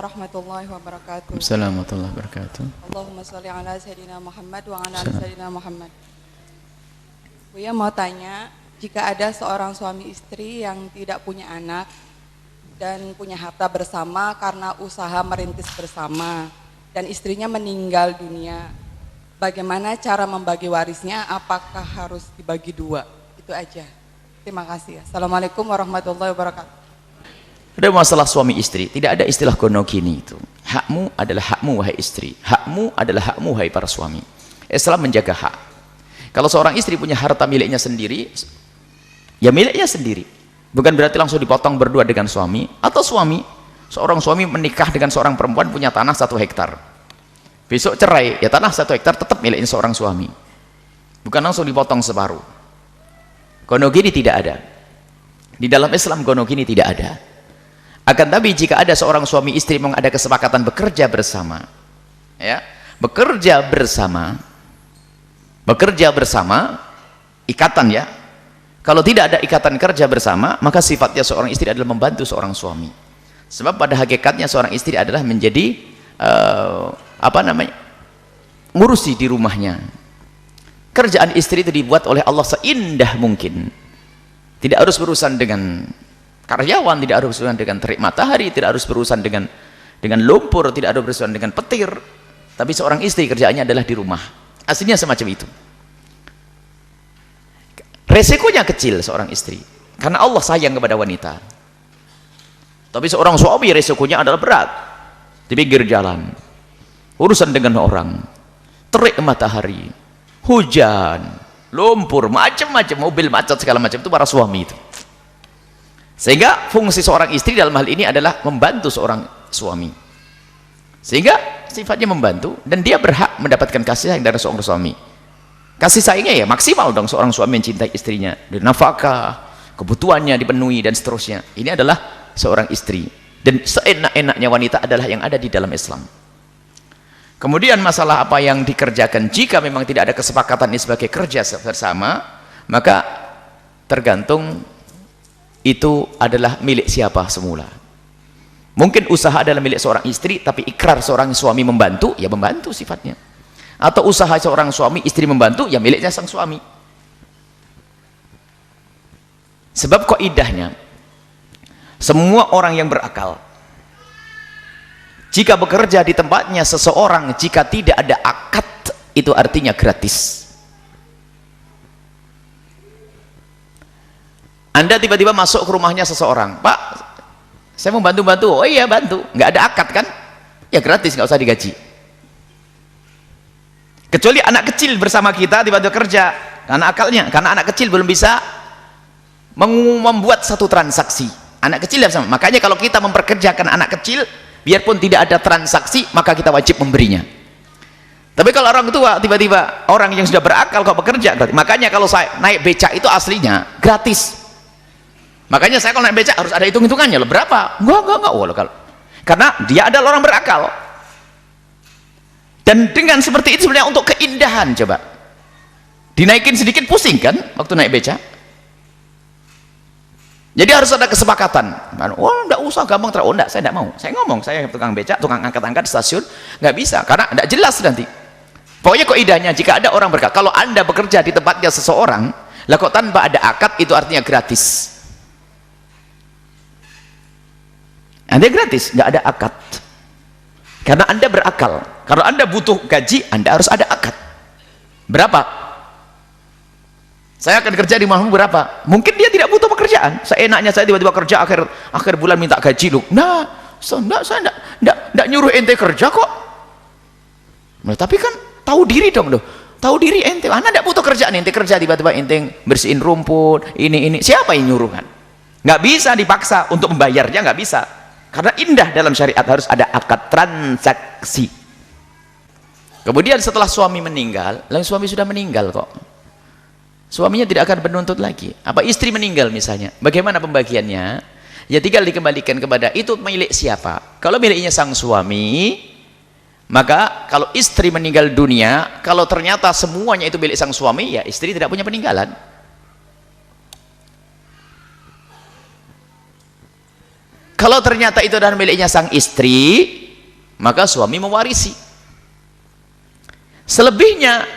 warahmatullahi wabarakatuh. Assalamualaikum warahmatullahi wabarakatuh. Allahumma sholli ala sayyidina Muhammad wa ala ali sayyidina Muhammad. Buya mau tanya, jika ada seorang suami istri yang tidak punya anak dan punya harta bersama karena usaha merintis bersama dan istrinya meninggal dunia, bagaimana cara membagi warisnya? Apakah harus dibagi dua? Itu aja. Terima kasih. Assalamualaikum warahmatullahi wabarakatuh. Ada masalah suami istri, tidak ada istilah gonogini itu. Hakmu adalah hakmu wahai istri, hakmu adalah hakmu wahai para suami. Islam menjaga hak. Kalau seorang istri punya harta miliknya sendiri, ya miliknya sendiri. Bukan berarti langsung dipotong berdua dengan suami. Atau seorang suami menikah dengan seorang perempuan punya tanah 1 hektar. Besok cerai, ya tanah 1 hektar tetap miliknya seorang suami. Bukan langsung dipotong separuh. Gonogini tidak ada. Di dalam Islam gonogini tidak ada. Akan tapi jika ada seorang suami istri memang ada kesepakatan bekerja bersama, ya, bekerja bersama, ikatan ya. Kalau tidak ada ikatan kerja bersama, maka sifatnya seorang istri adalah membantu seorang suami. Sebab pada hakikatnya seorang istri adalah menjadi ngurusi di rumahnya. Kerjaan istri itu dibuat oleh Allah seindah mungkin. Tidak harus berurusan dengan karyawan, tidak harus berurusan dengan terik matahari, tidak harus berurusan dengan lumpur, tidak harus berurusan dengan petir. Tapi seorang istri kerjaannya adalah di rumah. Aslinya semacam itu. Resikonya kecil seorang istri, karena Allah sayang kepada wanita. Tapi seorang suami resikonya adalah berat. Di pinggir jalan, urusan dengan orang, terik matahari, hujan, lumpur, macam-macam, mobil macet segala macam, itu para suami itu. Sehingga fungsi seorang istri dalam hal ini adalah membantu seorang suami. Sehingga sifatnya membantu dan dia berhak mendapatkan kasih sayang dari seorang suami. Kasih sayangnya ya maksimal dong seorang suami mencintai istrinya. Dan nafkah, kebutuhannya dipenuhi dan seterusnya. Ini adalah seorang istri. Dan seenak-enaknya wanita adalah yang ada di dalam Islam. Kemudian masalah apa yang dikerjakan jika memang tidak ada kesepakatan ini sebagai kerja bersama, maka tergantung itu adalah milik siapa semula. Mungkin usaha adalah milik seorang istri, tapi ikrar seorang suami membantu, ya membantu sifatnya. Atau usaha seorang suami, istri membantu, ya miliknya sang suami. Sebab kaidahnya, semua orang yang berakal, jika bekerja di tempatnya seseorang, jika tidak ada akad, itu artinya gratis. Anda tiba-tiba masuk ke rumahnya seseorang, Pak, saya mau bantu-bantu. Oh iya bantu, nggak ada akad kan? Ya gratis, nggak usah digaji. Kecuali anak kecil bersama kita tiba-tiba kerja, karena akalnya, karena anak kecil belum bisa membuat satu transaksi. Anak kecil sama. Makanya kalau kita memperkerjakan anak kecil, biarpun tidak ada transaksi, maka kita wajib memberinya. Tapi kalau orang tua, tiba-tiba orang yang sudah berakal kok bekerja, makanya kalau saya naik becak itu aslinya gratis. Makanya saya kalau naik becak harus ada hitung-hitungannya loh, berapa? Enggak. Kalau karena dia adalah orang berakal. Dan dengan seperti itu sebenarnya untuk keindahan, coba dinaikin sedikit pusing kan waktu naik becak. Jadi harus ada kesepakatan. Oh enggak usah, gampang terus. Oh enggak, saya enggak mau. Saya ngomong, saya tukang becak, tukang angkat-angkat di stasiun, enggak bisa karena enggak jelas nanti. Pokoknya kaidahnya jika ada orang berkata, kalau Anda bekerja di tempatnya seseorang, lah kok tanpa ada akad, itu artinya gratis. Anda gratis, nggak ada akad. Karena Anda berakal. Kalau Anda butuh gaji, Anda harus ada akad. Berapa? Saya akan kerja di rumahmu berapa? Mungkin dia tidak butuh pekerjaan. Seenaknya saya tiba-tiba kerja akhir bulan minta gaji lu. Nah, saya enggak nyuruh ente kerja kok. Nah, tapi kan tahu diri dong loh. Tahu diri ente. Anda enggak butuh kerjaan, ente kerja tiba-tiba ente bersihin rumput, ini. Siapa yang nyuruh kan? Nggak bisa dipaksa untuk membayarnya, nggak bisa. Karena indah dalam syariat harus ada akad transaksi. Kemudian setelah suami meninggal, lalu suami sudah meninggal kok, suaminya tidak akan menuntut lagi. Apa istri meninggal misalnya, bagaimana pembagiannya? Ya tinggal dikembalikan kepada itu milik siapa. Kalau miliknya sang suami, maka kalau istri meninggal dunia, kalau ternyata semuanya itu milik sang suami, ya istri tidak punya peninggalan. Kalau ternyata itu adalah miliknya sang istri, maka suami mewarisi. Selebihnya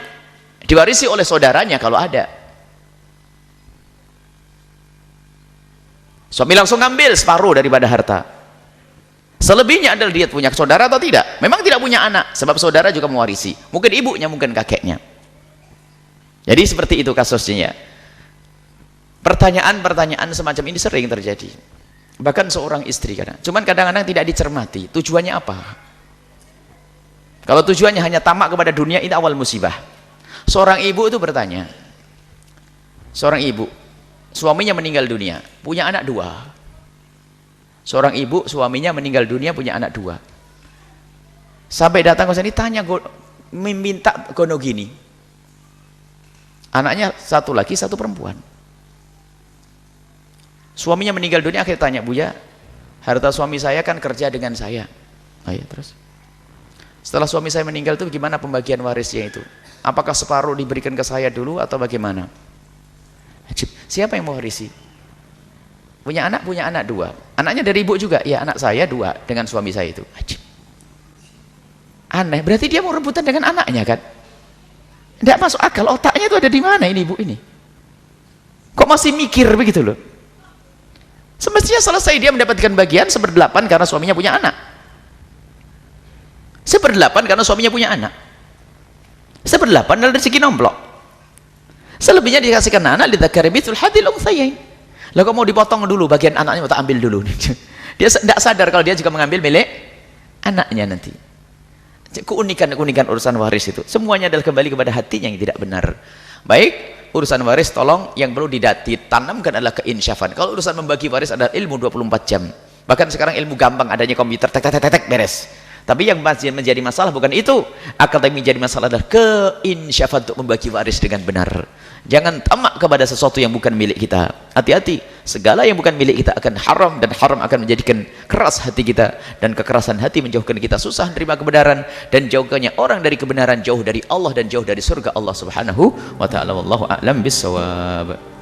diwarisi oleh saudaranya kalau ada. Suami langsung ngambil separuh daripada harta. Selebihnya adalah dia punya saudara atau tidak. Memang tidak punya anak, sebab saudara juga mewarisi. Mungkin ibunya, mungkin kakeknya. Jadi seperti itu kasusnya. Pertanyaan-pertanyaan semacam ini sering terjadi. Bahkan seorang istri cuman kadang-kadang tidak dicermati tujuannya apa. Kalau tujuannya hanya tamak kepada dunia, ini awal musibah. Seorang ibu itu bertanya, seorang ibu suaminya meninggal dunia, punya anak 2. Seorang ibu suaminya meninggal dunia, punya anak 2. Sampai datang ke sini tanya, minta gono gini, anaknya 1 laki 1 perempuan. Suaminya meninggal dunia, akhirnya tanya, Buya, harta suami saya kan kerja dengan saya. Ayo terus. Setelah suami saya meninggal itu gimana pembagian warisnya itu? Apakah separuh diberikan ke saya dulu atau bagaimana? Siapa yang mau warisi? Punya anak 2. Anaknya dari ibu juga? Ya, anak saya 2 dengan suami saya itu. Aneh, berarti dia mau rebutan dengan anaknya kan? Tidak masuk akal, otaknya itu ada di mana ini ibu ini? Kok masih mikir begitu loh? Semestinya selesai dia mendapatkan bagian 1/8 karena suaminya punya anak. 1/8 karena suaminya punya anak. 1/8 adalah rezeki nomplok. Selebihnya dikasihkan anak, lidzakari mithlu hadzil unthayain. Lah kok mau dipotong dulu bagian anaknya, mau tak ambil dulu. Dia tidak sadar kalau dia juga mengambil milik anaknya nanti. Keunikan urusan waris itu semuanya adalah kembali kepada hatinya yang tidak benar. Baik, urusan waris tolong yang perlu ditanamkan adalah keinsyafan. Kalau urusan membagi waris adalah ilmu 24 jam. Bahkan sekarang ilmu gampang, adanya komputer, tek beres. Tapi yang menjadi masalah bukan itu, akan tapi menjadi masalah adalah keinsyafan untuk membagi waris dengan benar. Jangan tamak kepada sesuatu yang bukan milik kita. Hati-hati, segala yang bukan milik kita akan haram, dan haram akan menjadikan keras hati kita, dan kekerasan hati menjauhkan kita susah menerima kebenaran, dan jauhkannya orang dari kebenaran, jauh dari Allah dan jauh dari surga Allah Subhanahu wa taala. Wallahu a'lam bissawab.